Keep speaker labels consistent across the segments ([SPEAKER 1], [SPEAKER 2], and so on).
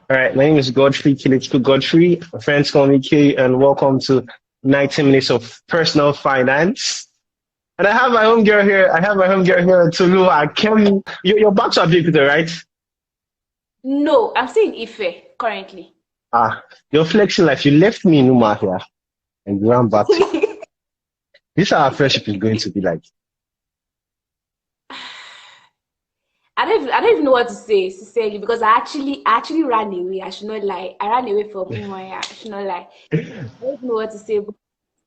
[SPEAKER 1] All right, my name is Godfrey Kilichku Godfrey. My friends call me K, and welcome to 90 minutes of personal finance. And I have my home girl here. I have my home girl here, Toluwakemi. You're back to Abeokuta, right?
[SPEAKER 2] No, I'm still in Ife currently.
[SPEAKER 1] Ah, you're flexing like you left me in Uma here and you ran back to. This is how our friendship is going to be like.
[SPEAKER 2] I don't even know what to say sincerely because I actually ran away. I should not lie. I ran away from Umaya. I should not lie. I don't know what to say, but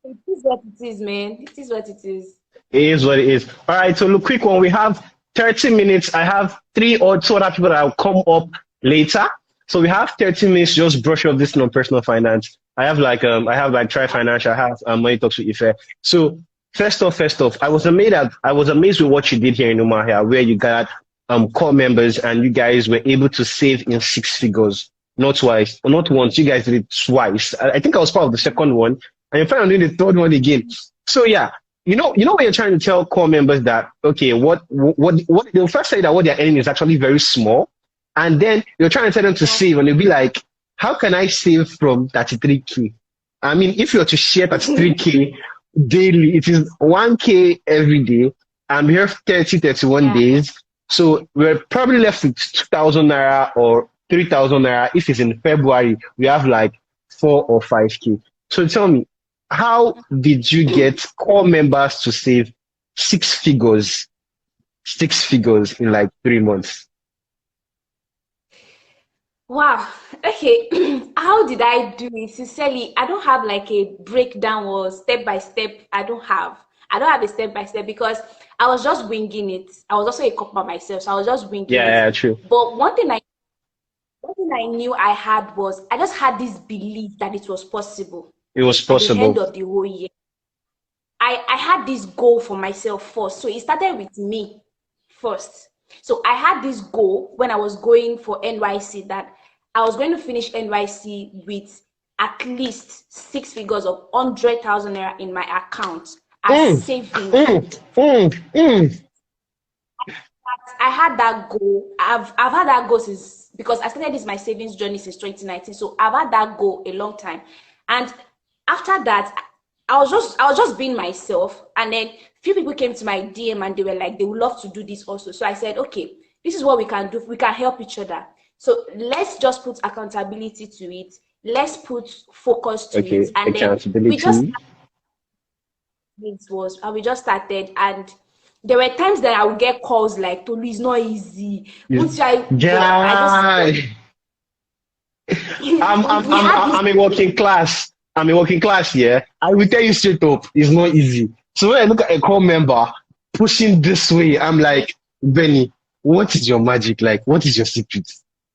[SPEAKER 2] it is what it is, man. It is what it is.
[SPEAKER 1] It is what it is. All right, so look, quick one. We have 30 minutes. I have three or two other people that will come up later. So we have 30 minutes. Just brush up this non-personal finance. I have like Try Financial. I have Money Talks with Ife. So first off, I was amazed with what you did here in Umahia, where you got core members and you guys were able to save in six figures, not twice, or not once. You guys did it twice. I think I was part of the second one, and you're planning on doing the third one again. So yeah, when you're trying to tell core members that okay, what they'll first say that what they're earning is actually very small, and then you're trying to tell them to save, and they'll be like, how can I save from 33K? I mean, if you're to share 33K daily, it is 1K every day, and we have 31
[SPEAKER 2] Yeah.
[SPEAKER 1] days. So we're probably left with 2,000 naira or 3,000 naira. If it's in February, we have like 4 or 5K. So tell me, how did you get core members to save six figures, six figures in like 3 months?
[SPEAKER 2] Wow. Okay. How did I do it? Sincerely, I don't have like a breakdown or step by step. I don't have a step by step because I was just winging it. I was also a cop by myself, so I was just winging
[SPEAKER 1] Yeah,
[SPEAKER 2] it.
[SPEAKER 1] yeah, true.
[SPEAKER 2] But one thing I knew I had was I just had this belief that it was possible
[SPEAKER 1] It was
[SPEAKER 2] at the end
[SPEAKER 1] possible.
[SPEAKER 2] of the whole year. I had this goal for myself first. So it started with me first. So I had this goal when I was going for NYC that I was going to finish NYC with at least six figures of 100,000 naira in my account as
[SPEAKER 1] Mm,
[SPEAKER 2] savings.
[SPEAKER 1] mm, mm, mm.
[SPEAKER 2] I had that goal. I've had that goal since because I started this my savings journey since 2019. So I've had that goal a long time. And after that, I was just being myself. And then few people came to my DM and they were like, they would love to do this also. So I said, okay, this is what we can do. We can help each other. So let's just put accountability to it. Let's put focus to it.
[SPEAKER 1] Okay,
[SPEAKER 2] And then we just
[SPEAKER 1] accountability.
[SPEAKER 2] it was and we just started and there were times that I would get calls like Tolu is not easy.
[SPEAKER 1] Is
[SPEAKER 2] Once I but I just
[SPEAKER 1] guy.
[SPEAKER 2] we had this
[SPEAKER 1] I'm a working class. I'm a working class here. I will tell you straight up, it's not easy. So when I look at a core member pushing this way, I'm like, Benny, what is your magic? Like, what is your secret?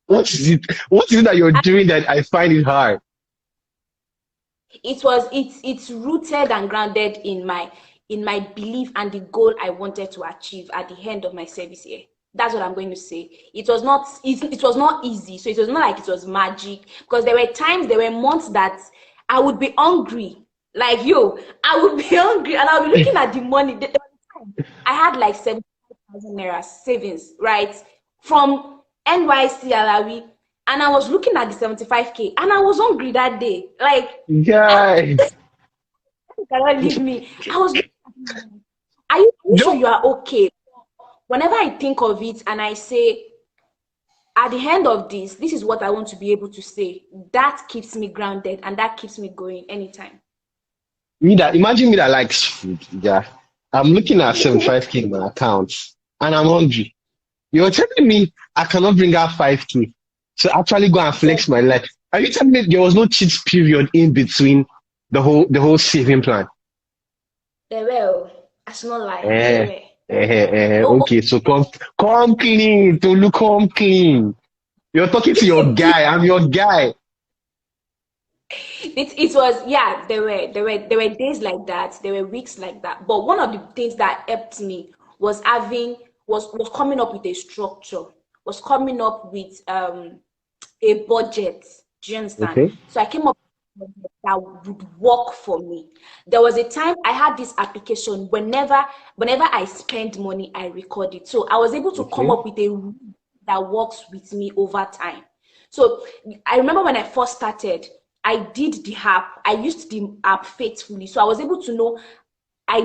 [SPEAKER 1] What is it? What is it that you're doing that I find it hard?
[SPEAKER 2] it's rooted and grounded in my belief and the goal I wanted to achieve at the end of my service year. That's what I'm going to say. It was not easy. So it was not like it was magic because there were months that I would be hungry. Like yo, I would be hungry and I'll be looking at the money. There was a time I had like 75,000 naira savings, right? From NYC Alawee. And I was looking at the 75K and I was hungry that day. Like
[SPEAKER 1] Guy,
[SPEAKER 2] you cannot leave me. I was looking at him, are you sure
[SPEAKER 1] don't
[SPEAKER 2] you are okay? Whenever I think of it and I say, at the end of this is what I want to be able to say, that keeps me grounded and that keeps me going anytime.
[SPEAKER 1] me that imagine me that likes food. Yeah. I'm looking at 75K in my account and I'm hungry. You're telling me I cannot bring out 5K to actually go and
[SPEAKER 2] So
[SPEAKER 1] flex my life. Are you telling me there was no cheat period in between the whole saving plan?
[SPEAKER 2] there were, I should not lie, there
[SPEAKER 1] Eh,
[SPEAKER 2] were, there were. Oh,
[SPEAKER 1] okay, so come clean, to look come clean. You're talking to your guy. I'm your guy.
[SPEAKER 2] it was, yeah, there were days like that, there were weeks like that. But one of the things that helped me was was coming up with a structure, was coming up with a budget. Do you understand?
[SPEAKER 1] Okay,
[SPEAKER 2] So I came up with a budget that would work for me. There was a time I had this application. Whenever I spend money, I record it. So I was able to come
[SPEAKER 1] okay,
[SPEAKER 2] up with a rule that works with me over time. So I remember when I first started, I did the app. I used the app faithfully. So I was able to know, I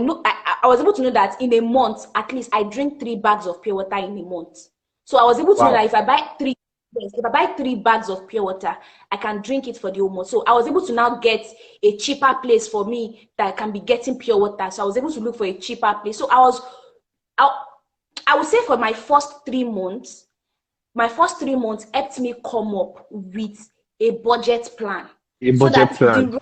[SPEAKER 2] was able to know that in a month, at least I drink 3 bags of pure water in a month. So I was able to know that
[SPEAKER 1] Wow.
[SPEAKER 2] if I buy three, yes, if I buy 3 bags of pure water, I can drink it for the whole month. So I was able to now get a cheaper place for me that I can be getting pure water. So I was able to look for a cheaper place. So I, I would say for my first 3 months helped me come up with a budget plan
[SPEAKER 1] A
[SPEAKER 2] so
[SPEAKER 1] budget
[SPEAKER 2] that
[SPEAKER 1] plan.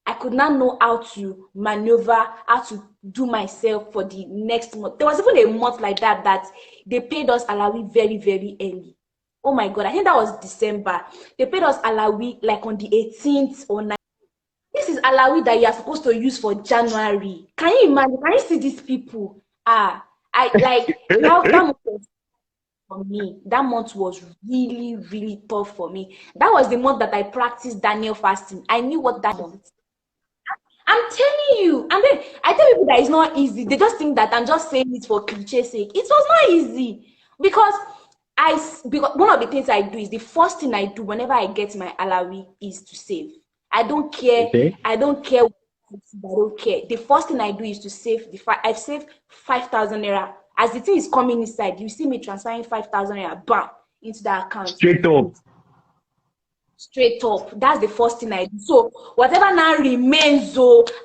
[SPEAKER 2] I could now know how to maneuver, how to do myself for the next month. There was even a month like that they paid us Alawee very, very early. Oh my God, I think that was December. They paid us Alawee like on the 18th or 19th. This is Alawee that you are supposed to use for January. Can you imagine? Can you see these people? I like that month was for me. That month was really, really tough for me. That was the month that I practiced Daniel fasting. I knew what that month. I'm telling you. And then I tell people that it's not easy. They just think that I'm just saying it for cliche sake. It was not easy because because one of the things I do is the first thing I do whenever I get my Alawee is to save. I don't care.
[SPEAKER 1] Okay.
[SPEAKER 2] I don't care. I don't care. The first thing I do is to save I've saved 5,000 naira. As the thing is coming inside, you see me transferring 5,000 naira bam into the account.
[SPEAKER 1] Straight up.
[SPEAKER 2] Straight up. That's the first thing I do. So whatever now remains,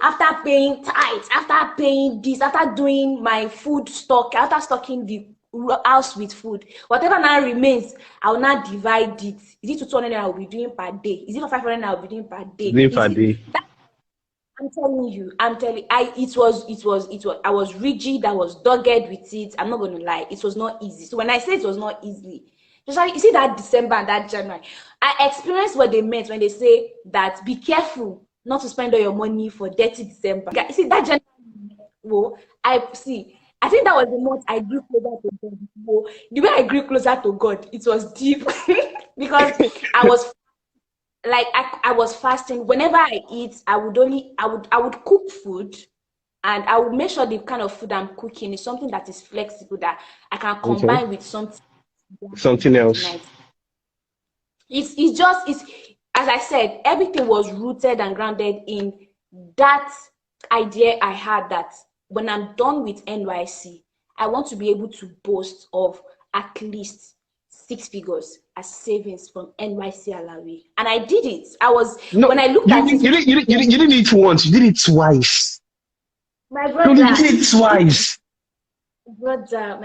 [SPEAKER 2] after paying tithes, after paying this, after doing my food stock, after stocking the house with food, whatever now remains, I will now divide it. Is it to 200 I will be doing per day? Is it for 500 I will be doing per day?
[SPEAKER 1] Day per day.
[SPEAKER 2] I'm telling you, it was, I was rigid, I was dogged with it. I'm not going to lie. It was not easy. So when I say it was not easy, just like you see that December and that January, I experienced what they meant when they say that be careful not to spend all your money for dirty December. You see that January, well, I think that was the month I grew closer to God. Well, the way I grew closer to God, it was deep because I was like I was fasting. Whenever I eat, I would cook food, and I would make sure the kind of food I'm cooking is something that is flexible that I can
[SPEAKER 1] Okay.
[SPEAKER 2] combine with something
[SPEAKER 1] Something
[SPEAKER 2] for the
[SPEAKER 1] else.
[SPEAKER 2] night. It's as I said, everything was rooted and grounded in that idea I had that when I'm done with NYC, I want to be able to boast of at least 6 figures as savings from NYC Alawee. And I did it.
[SPEAKER 1] No,
[SPEAKER 2] When I looked
[SPEAKER 1] you,
[SPEAKER 2] at
[SPEAKER 1] you,
[SPEAKER 2] it,
[SPEAKER 1] you, didn't, you didn't do it once. You did it twice.
[SPEAKER 2] my
[SPEAKER 1] No, you
[SPEAKER 2] brother,
[SPEAKER 1] did it twice.
[SPEAKER 2] my brother,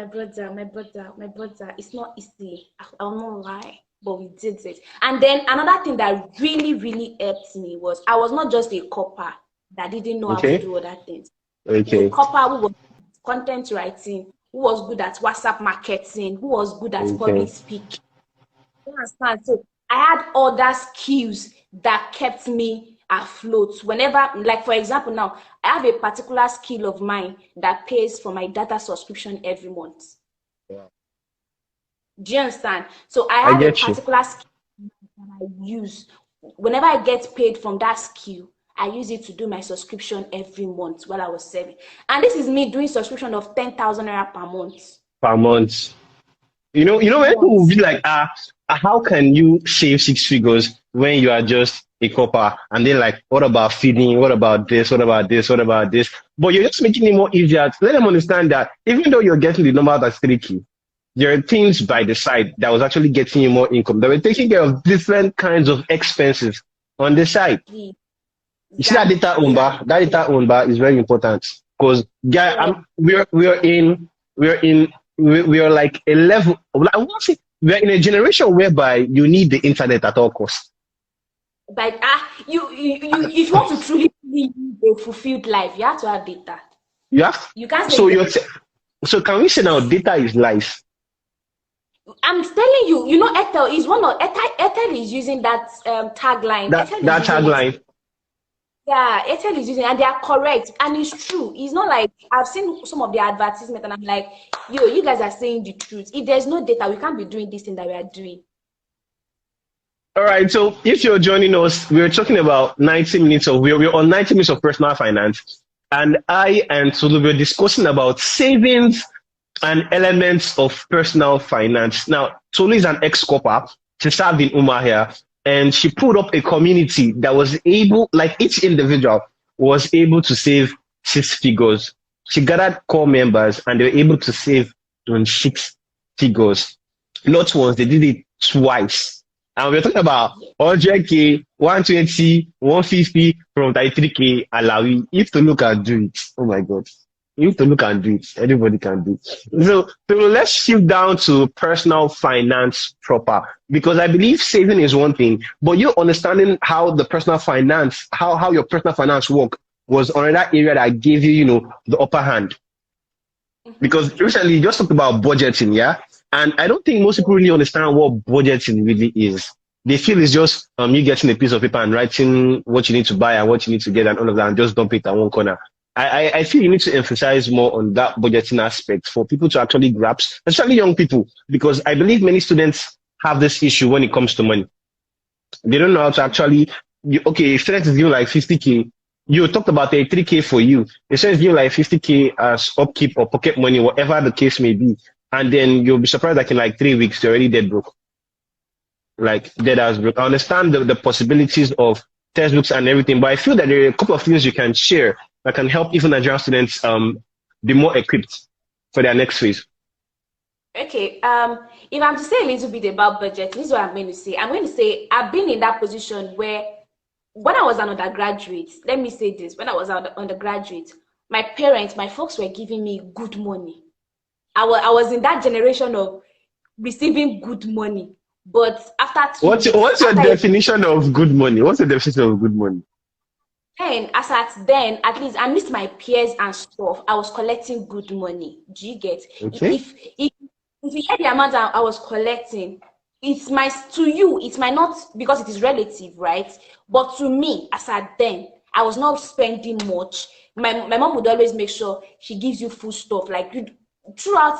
[SPEAKER 2] it's not easy. I'll not lie, but we did it. And then another thing that really, really helped me was I was not just a copper that didn't know how to
[SPEAKER 1] Okay.
[SPEAKER 2] do other things. A
[SPEAKER 1] Okay.
[SPEAKER 2] copper who was content writing, who was good at WhatsApp marketing, who was good at public
[SPEAKER 1] Okay.
[SPEAKER 2] speaking. You understand? So I had other skills that kept me afloat. Whenever, like for example, now I have a particular skill of mine that pays for my data subscription every month.
[SPEAKER 1] Yeah.
[SPEAKER 2] Do you understand? So I
[SPEAKER 1] I
[SPEAKER 2] have a
[SPEAKER 1] get you.
[SPEAKER 2] particular skill that I use. Whenever I get paid from that skill, I use it to do my subscription every month while I was serving. And this is me doing subscription of 10,000 naira per month.
[SPEAKER 1] Per month.
[SPEAKER 2] Per
[SPEAKER 1] When people will
[SPEAKER 2] month.
[SPEAKER 1] be like, how can you save 6 figures when you are just a copper? And they're like, what about feeding? What about this? What about this? What about this? But you're just making it more easier to let them understand that even though you're getting the number that's 3K, there are things by the side that was actually getting you more income. That were taking care of different kinds of expenses on the side. You see that data
[SPEAKER 2] Exactly.
[SPEAKER 1] umba? That data umba is very important because yeah,
[SPEAKER 2] Yeah.
[SPEAKER 1] we're like a level. I want to say we're in a generation whereby you need the internet at all costs.
[SPEAKER 2] But if you want to truly live a fulfilled life, you have to have data.
[SPEAKER 1] Yeah.
[SPEAKER 2] You can't say
[SPEAKER 1] So so can we say now data is life?
[SPEAKER 2] I'm telling you, Ethel is one of Ethel is using that tagline. Ethel is
[SPEAKER 1] That
[SPEAKER 2] using it.
[SPEAKER 1] tagline.
[SPEAKER 2] Yeah, Ethel is using it, and they are correct. And it's true. It's not like I've seen some of the advertisement and I'm like, you guys are saying the truth. If there's no data, we can't be doing this thing that we are doing.
[SPEAKER 1] All right. So if you're joining us, we're talking about 90 minutes of we're on 90 minutes of personal finance, and I and Tolu were discussing about savings and elements of personal finance. Now, Tolu is an ex-copper. She served in Umahia, and she put up a community that was able, like each individual was able to save 6 figures. She gathered core members and they were able to save 26 figures. Not once, they did it twice. And we're talking about 100K, 120, 150 from 33K Alawee. If to look and do it, oh my God. You have to look and do it. Anybody can do it. So let's shift down to personal finance proper, because I believe saving is one thing, but you understanding how the personal finance, how your personal finance work was another area that gave you, the upper hand. Because recently you just talked about budgeting, yeah? And I don't think most people really understand what budgeting really is. They feel it's just you getting a piece of paper and writing what you need to buy and what you need to get and all of that and just dump it at one corner. I feel you need to emphasize more on that budgeting aspect for people to actually grasp, especially young people, because I believe many students have this issue when it comes to money. They don't know how to actually, if students is giving like 50K, you talked about 33K for you. The students giving like 50K as upkeep or pocket money, whatever the case may be. And then you'll be surprised that in like 3 weeks, you're already dead broke. Like dead as broke. I understand the possibilities of textbooks and everything, but I feel that there are a couple of things you can share that can help even Nigerian students be more equipped for their next phase.
[SPEAKER 2] Okay, if I'm to say a little bit about budget, this is what I'm going to say. I'm going to say I've been in that position where when I was an undergraduate, let me say this, when I was an undergraduate, my parents, my folks were giving me good money. I was in that generation of receiving good money. But after
[SPEAKER 1] what's your definition of good money? What's the definition of good money?
[SPEAKER 2] And at least I missed my peers and stuff. I was collecting good money. Do you get?
[SPEAKER 1] Okay.
[SPEAKER 2] If you hear the amount I was collecting, to you, it might not, because it is relative, right? But to me, then, I was not spending much. My mom would always make sure she gives you full stuff. Like throughout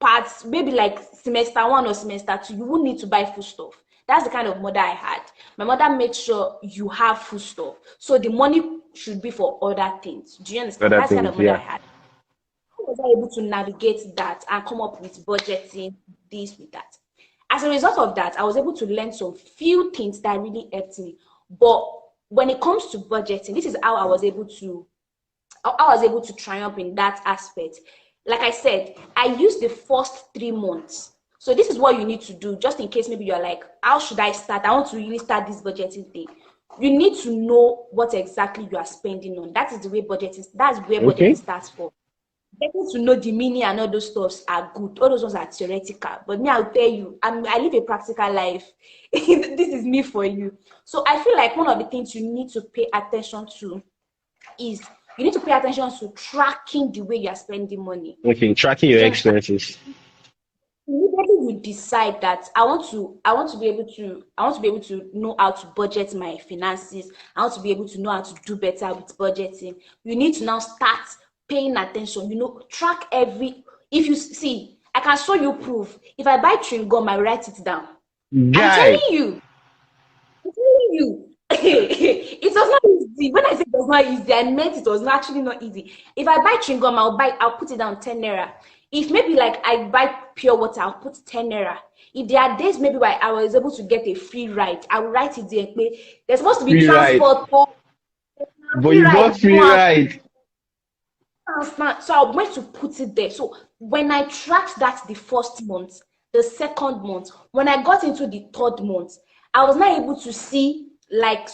[SPEAKER 2] parts, maybe like semester 1 or semester 2, you wouldn't need to buy full stuff. That's the kind of mother I had. My mother made sure you have full stuff. So the money should be for other things. Do you understand? That's the kind of mother I had. How was I able to navigate that and come up with budgeting, this, with that? As a result of that, I was able to learn some few things that really helped me. But when it comes to budgeting, this is how I was able to triumph in that aspect. Like I said, I used the first 3 months. So this is what you need to do, just in case maybe you're like, how should I start? I want to really start this budgeting thing. You need to know what exactly you are spending on. That is the way budgeting starts for. Getting to know the meaning and all those stuffs are good. All those ones are theoretical. But me, I'll tell you, I live a practical life. This is me for you. So I feel like one of the things you need to pay attention to is you need to pay attention to tracking the way you are spending money.
[SPEAKER 1] Okay, tracking your expenses.
[SPEAKER 2] Immediately you decide that I want to be able to know how to budget my finances. I want to be able to know how to do better with budgeting. You need to now start paying attention. Track if you see, I can show you proof. If I buy chewing gum, I write it down. I'm telling you. It was not easy. When I said it was not easy, I meant it was actually not easy. If I buy chewing gum, I'll put it down 10 naira. If maybe like I buy pure water, I'll put 10 naira. If there are days maybe where I was able to get a free ride, I'll write it there. There's supposed to be free transport.
[SPEAKER 1] But you got free ride.
[SPEAKER 2] So I went to put it there. So when I tracked that the first month, the second month, when I got into the third month, I was not able to see like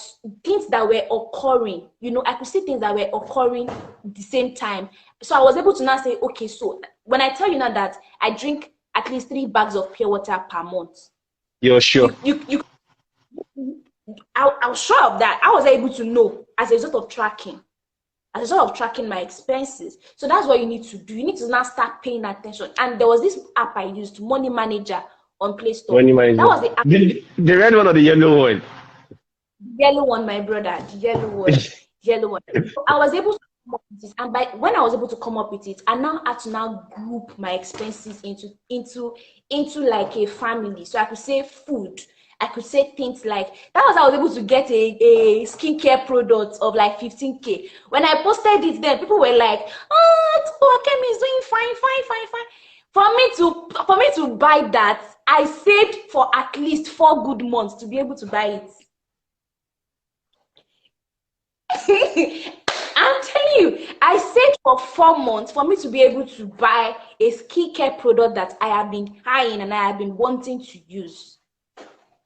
[SPEAKER 2] things that were occurring. I could see things that were occurring at the same time. So I was able to now say, okay, so when I tell you now that I drink at least 3 bags of pure water per month.
[SPEAKER 1] You're sure?
[SPEAKER 2] I was sure of that. I was able to know as a result of tracking. As a result of tracking my expenses. So that's what you need to do. You need to now start paying attention. And there was this app I used, Money Manager, on Play Store.
[SPEAKER 1] Money Manager.
[SPEAKER 2] That was the app.
[SPEAKER 1] The red one or the yellow one?
[SPEAKER 2] Yellow one, my brother. The yellow one. Yellow one. So I was able to come up with it. And when I was able to come up with it, I now had to group my expenses into like a family. So I could say food. I could say things like, that was how I was able to get a skincare product of like 15K. When I posted it then, people were like, Toluwakemi is doing fine. For me to buy that, I saved for at least 4 good months to be able to buy it. I'm telling you, I saved for 4 months for me to be able to buy a skincare product that I have been eyeing and I have been wanting to use.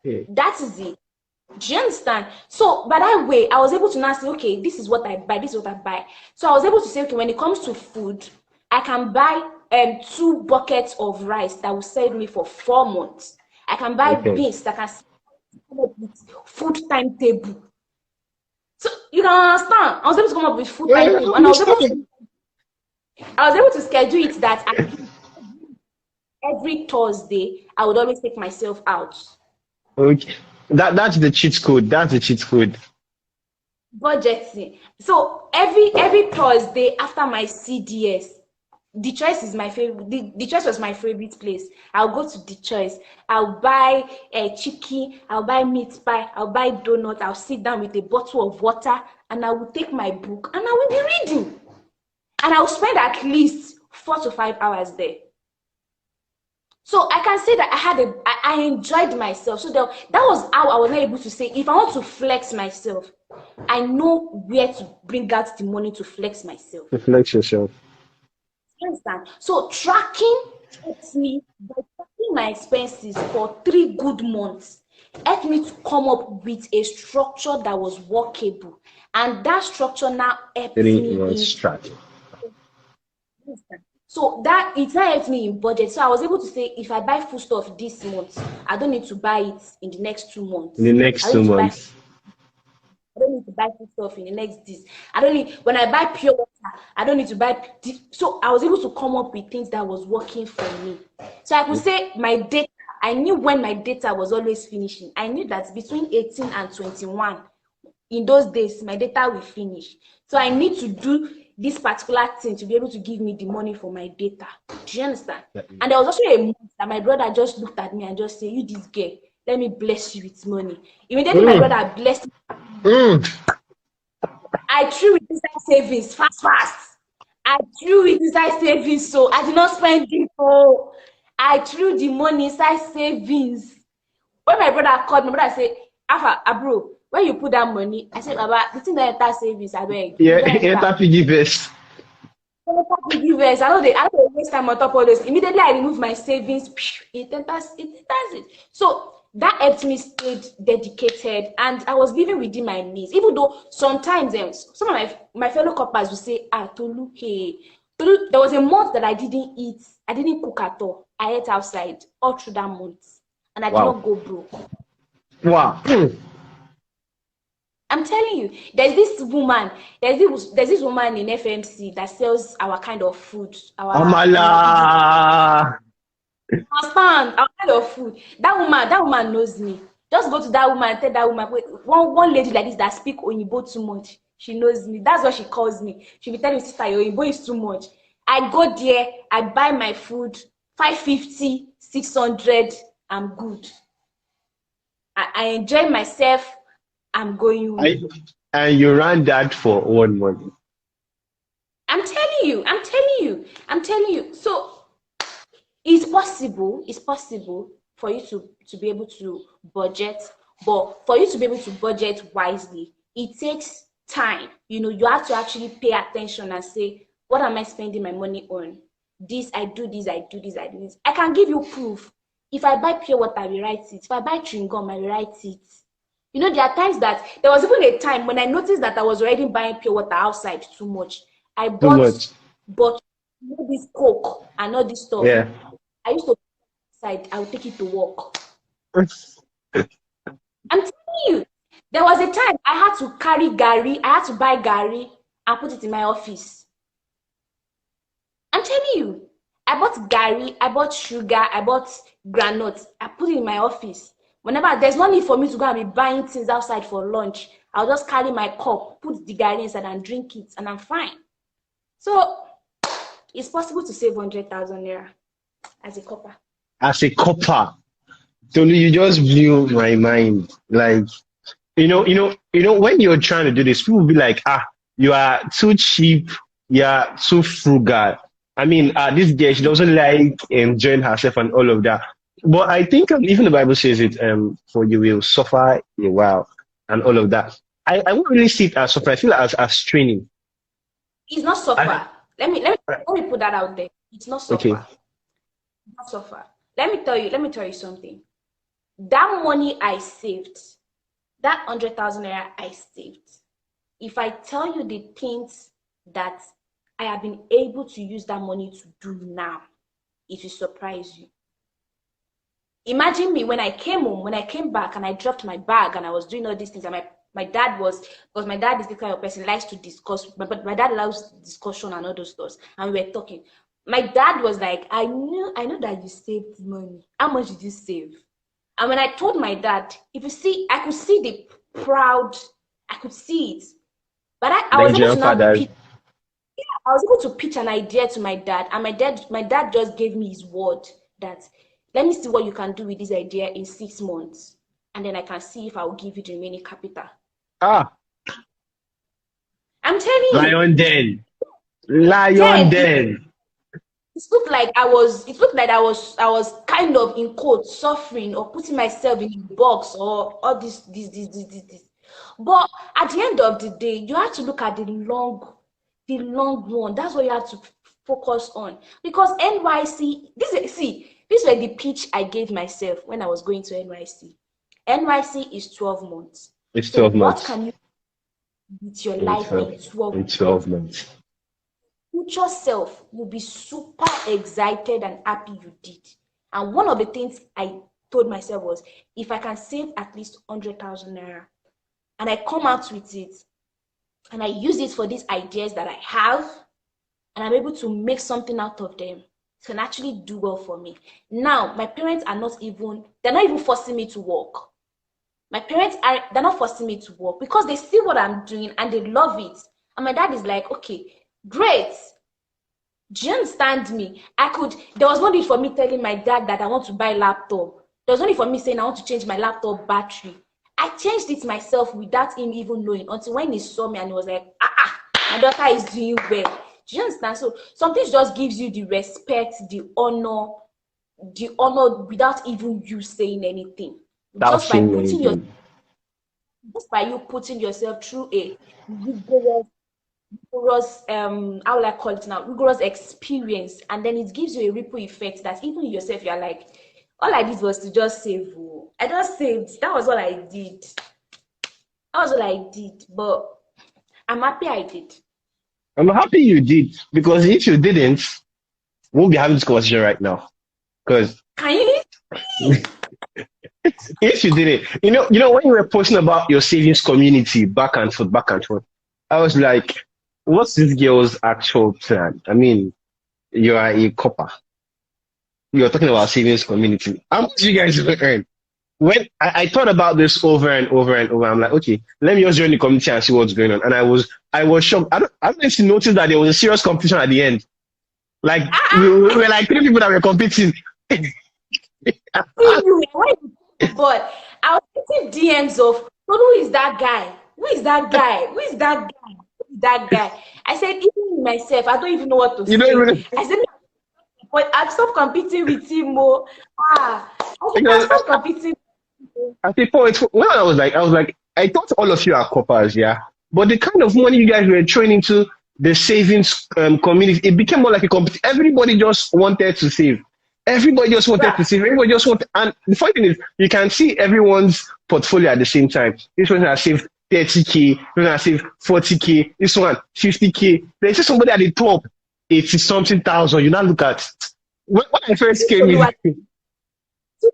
[SPEAKER 1] Okay.
[SPEAKER 2] That is it. Do you understand? So by that way, I was able to now say, okay, this is what I buy, this is what I buy. So I was able to say, okay, when it comes to food, I can buy 2 buckets of rice that will serve me for 4 months. I can buy beans that can come up with food timetable. So you can understand. I was able to come up with food timetable, and I was able to schedule it that every Thursday I would always take myself out.
[SPEAKER 1] Okay. That's the cheat code. That's the cheat code.
[SPEAKER 2] Budgeting. So every Thursday after my CDS, the choice is my favorite. The choice was my favorite place. I'll go to the choice. I'll buy a chicken. I'll buy meat pie. I'll buy donut. I'll sit down with a bottle of water, and I will take my book and I will be reading. And I'll spend at least 4 to 5 hours there. So I can say that I enjoyed myself. So that was how I was not able to say, if I want to flex myself, I know where to bring out the money to flex myself.
[SPEAKER 1] To flex yourself.
[SPEAKER 2] Understand? So tracking helps me by tracking my expenses for 3 good months. Helped me to come up with a structure that was workable, and that structure now helps
[SPEAKER 1] 3
[SPEAKER 2] me
[SPEAKER 1] months
[SPEAKER 2] in.
[SPEAKER 1] strategy.
[SPEAKER 2] So that it now helps me in budget. So I was able to say, if I buy food stuff this month, I don't need to buy it in the next 2 months.
[SPEAKER 1] In the next 2 months.
[SPEAKER 2] I don't need to buy food stuff in the next this. When I buy pure water, I don't need to buy this. So I was able to come up with things that was working for me. So I could say my data, I knew when my data was always finishing. I knew that between 18 and 21, in those days, my data will finish. So I need to do this particular thing to be able to give me the money for my data. Do you understand? And there was also a month that my brother just looked at me and just said, you this girl, let me bless you with money. Immediately my brother blessed me. I threw it inside savings fast. I threw it inside savings, so I did not spend it. So I threw the money inside savings. When my brother called, my brother said, Alpha, bro, where you put that money? I said, Baba, the thing that enter savings, I beg.
[SPEAKER 1] Yeah, enter piggy vest.
[SPEAKER 2] Piggy vest. I don't waste time on top of this. Immediately I remove my savings, it enters it. So that helped me stay dedicated, and I was living within my means. Even though sometimes some of my fellow coppers would say, Tolu, hey, Tolu, there was a month that I didn't eat, I didn't cook at all. I ate outside all through that month, and I did not go broke.
[SPEAKER 1] Wow.
[SPEAKER 2] I'm telling you, there's this woman in FMC that sells our kind of food.
[SPEAKER 1] Amala.
[SPEAKER 2] Understand? Our kind of food. That woman knows me. Just go to that woman and tell that woman, one lady like this that speak Oyinbo too much. She knows me. That's what she calls me. She'll be telling me, sister, your Oyinbo is too much. I go there, I buy my food, 550, 600, I'm good. I enjoy myself. I'm going home.
[SPEAKER 1] And you ran that for 1 month.
[SPEAKER 2] I'm telling you. So it's possible for you to be able to budget, but for you to be able to budget wisely, it takes time. You have to actually pay attention and say, what am I spending my money on? This, I do this. I can give you proof. If I buy pure water, I will write it. If I buy chewing gum, I will write it. There are times that there was even a time when I noticed that I was already buying pure water outside too much. I bought this Coke and all this stuff.
[SPEAKER 1] Yeah.
[SPEAKER 2] I used to outside, I would take it to work. I'm telling you, there was a time I had to carry Gary, I had to buy Gary and put it in my office. I'm telling you, I bought Gary, I bought sugar, I bought granules, I put it in my office. Whenever there's no need for me to go and be buying things outside for lunch, I'll just carry my cup, put the Gary inside and drink it, and I'm fine. So it's possible to save 100,000 naira as a copper.
[SPEAKER 1] As a copper, Tolu, you just blew my mind. Like, when you're trying to do this, people will be like, you are too cheap, you are too frugal. I mean, this girl, she doesn't like enjoying herself and all of that. But I think even the Bible says it, for you will suffer a while and all of that. I won't really see it as suffer. I feel it as training.
[SPEAKER 2] It's not
[SPEAKER 1] I,
[SPEAKER 2] suffer. Let me put that out there. It's not
[SPEAKER 1] okay.
[SPEAKER 2] suffer. It's not suffer. Let me tell you something. That money I saved, that 100,000 naira I saved, if I tell you the things that I have been able to use that money to do now, it will surprise you. Imagine me when I came home, when I came back and I dropped my bag and I was doing all these things, and my dad was, because my dad is the kind of person who likes to discuss, but my dad loves discussion and all those stuff, and we were talking. My dad was like, I know that you saved money. How much did you save? And when I told my dad, if you see, I could see the proud, I could see it. But I was able
[SPEAKER 1] Nigerian
[SPEAKER 2] to now
[SPEAKER 1] fathers.
[SPEAKER 2] pitch, I was able to pitch an idea to my dad, and my dad just gave me his word that let me see what you can do with this idea in 6 months, and then I can see if I will give you the remaining capital.
[SPEAKER 1] Ah,
[SPEAKER 2] I'm telling you,
[SPEAKER 1] lion den. Lion
[SPEAKER 2] then
[SPEAKER 1] den.
[SPEAKER 2] it looked like I was kind of in quotes suffering or putting myself in a box or all this. But at the end of the day, you have to look at the long run. That's what you have to focus on. Because NYC, this were the pitch I gave myself when I was going to NYC. NYC is 12 months.
[SPEAKER 1] It's
[SPEAKER 2] So
[SPEAKER 1] 12
[SPEAKER 2] what
[SPEAKER 1] months.
[SPEAKER 2] can you do with your
[SPEAKER 1] In
[SPEAKER 2] life
[SPEAKER 1] 12,
[SPEAKER 2] in 12
[SPEAKER 1] in
[SPEAKER 2] months?
[SPEAKER 1] 12 months.
[SPEAKER 2] Future self will be super excited and happy you did. And one of the things I told myself was, if I can save at least 100,000 naira and I come out with it and I use it for these ideas that I have and I'm able to make something out of them, it can actually do well for me. Now, my parents are they're not even forcing me to work. They're not forcing me to work because they see what I'm doing and they love it. And my dad is like, okay, great. Do you understand me? There was no need for me telling my dad that I want to buy a laptop. There was no need for me saying I want to change my laptop battery. I changed it myself without him even knowing until when he saw me and he was like, my daughter is doing well. Do you understand? So some things just gives you the respect, the honor without even you saying anything.
[SPEAKER 1] Without
[SPEAKER 2] Just by
[SPEAKER 1] saying
[SPEAKER 2] putting your
[SPEAKER 1] anything.
[SPEAKER 2] just by you putting yourself through a rigorous how will I call it now? Rigorous experience, and then it gives you a ripple effect that even yourself you're like, all I did was to just save. Oh. I just saved. That was all I did. That was all I did. But I'm happy I did.
[SPEAKER 1] I'm happy you did, because if you didn't, we won't be having this conversation right now. Because
[SPEAKER 2] Can you?
[SPEAKER 1] if you did it, when you were posting about your savings community back and forth, I was like, what's this girl's actual plan? I mean, you are a copper. You're talking about savings community. How much you guys will earn? When I thought about this over and over and over, I'm like, okay, let me just join the community and see what's going on. And I was shocked. I don't know if you noticed that there was a serious competition at the end. Like we were like 3 people that were competing.
[SPEAKER 2] But I was getting DMs of, who is that guy? Who is that guy? Who is that guy? Who is that guy? I said, even myself, I don't even know what to
[SPEAKER 1] You
[SPEAKER 2] say.
[SPEAKER 1] don't even.
[SPEAKER 2] I said, but I've stopped competing with him more. I said,
[SPEAKER 1] Because
[SPEAKER 2] I've stopped competing.
[SPEAKER 1] I think when I was like, I thought all of you are coppers, yeah. But the kind of money you guys were throwing into the savings community, it became more like a competition. Everybody just wanted to save. Everybody just wanted to save. Everybody just wanted, and the funny thing is, you can see everyone's portfolio at the same time. This one has saved 30K, this one has saved 40K, this one 50K. There's just somebody at the top, 80 something thousand. You now look at when I first came in.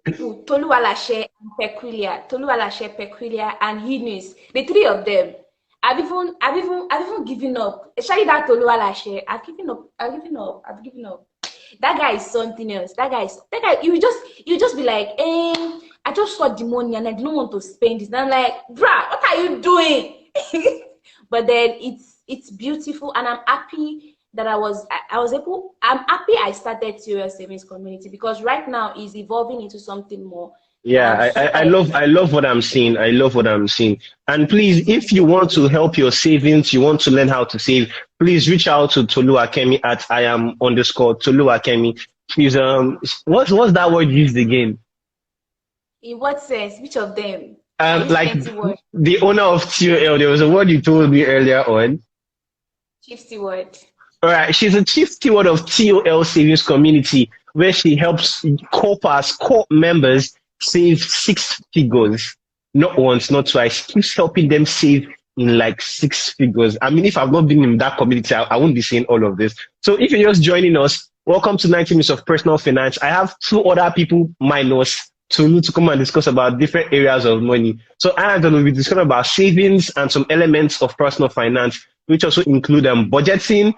[SPEAKER 2] Toluwakemi, Peculiar, and Eunice, the three of them. I've even given up. Especially that Toluwakemi. I've given up. That guy is something else. That guy. You just be like, I just saw the money and I didn't want to spend it. And I'm like, bruh, what are you doing? But then it's beautiful, and I'm happy that I'm happy I started TOL Savings Community, because right now it's evolving into something more.
[SPEAKER 1] Yeah, I love what I'm seeing. I love what I'm seeing. And please, if you want to help your savings, you want to learn how to save, please reach out to Toluwakemi at I am _Toluwakemi, She's what's that word used again?
[SPEAKER 2] In what sense? Which of them? I use
[SPEAKER 1] Like
[SPEAKER 2] plenty words.
[SPEAKER 1] the owner of TOL. There was a word you told me earlier on.
[SPEAKER 2] Chief-Steward.
[SPEAKER 1] All right, she's a chief steward of TOL Savings Community, where she helps core members save six figures. Not once, not twice. She keeps helping them save in like six figures. I mean, if I've not been in that community, I wouldn't be saying all of this. So if you're just joining us, welcome to 90 Minutes of Personal Finance. I have two other people minus to come and discuss about different areas of money. So I and Don will be discussing about savings and some elements of personal finance, which also include budgeting,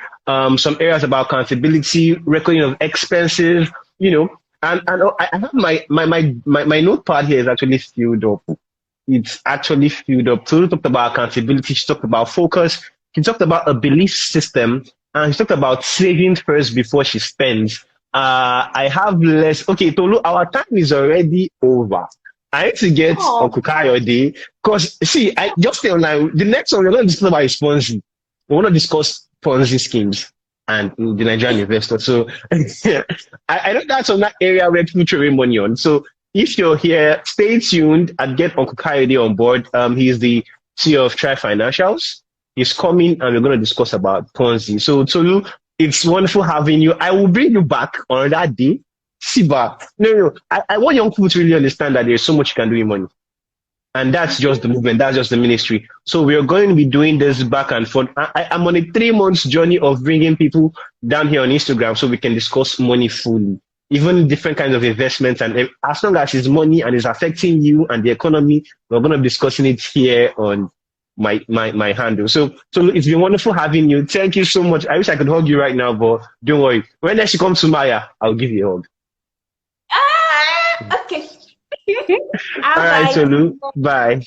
[SPEAKER 1] some areas about accountability, recording of expenses, and I have my notepad here is actually filled up. It's actually filled up. So we talked about accountability, she talked about focus, she talked about a belief system, and she talked about saving first before she spends. I have less. Okay, Tolu, our time is already over. I need to get
[SPEAKER 2] Oh,
[SPEAKER 1] Uncle Kayode because see, I just stay online. The next one we're going to discuss about is Ponzi. We want to discuss Ponzi schemes and the Nigerian investor. So I know that's on that area where people throw away money on. So if you're here, stay tuned and get Uncle Kayode on board. He's the CEO of Tri Financials. He's coming and we're going to discuss about Ponzi. So Tolu, it's wonderful having you. I will bring you back on that day. Siba, no. I want young people to really understand that there's so much you can do in money. And that's just the movement. That's just the ministry. So we're going to be doing this back and forth. I'm on a 3 months journey of bringing people down here on Instagram so we can discuss money fully, even different kinds of investments. And as long as it's money and it's affecting you and the economy, we're going to be discussing it here on my handle. So it's been wonderful having you. Thank you so much. I wish I could hug you right now, but don't worry. When next you come to Maya, I'll give you a hug.
[SPEAKER 2] okay.
[SPEAKER 1] All right,
[SPEAKER 2] Bye.
[SPEAKER 1] Tolu. Bye.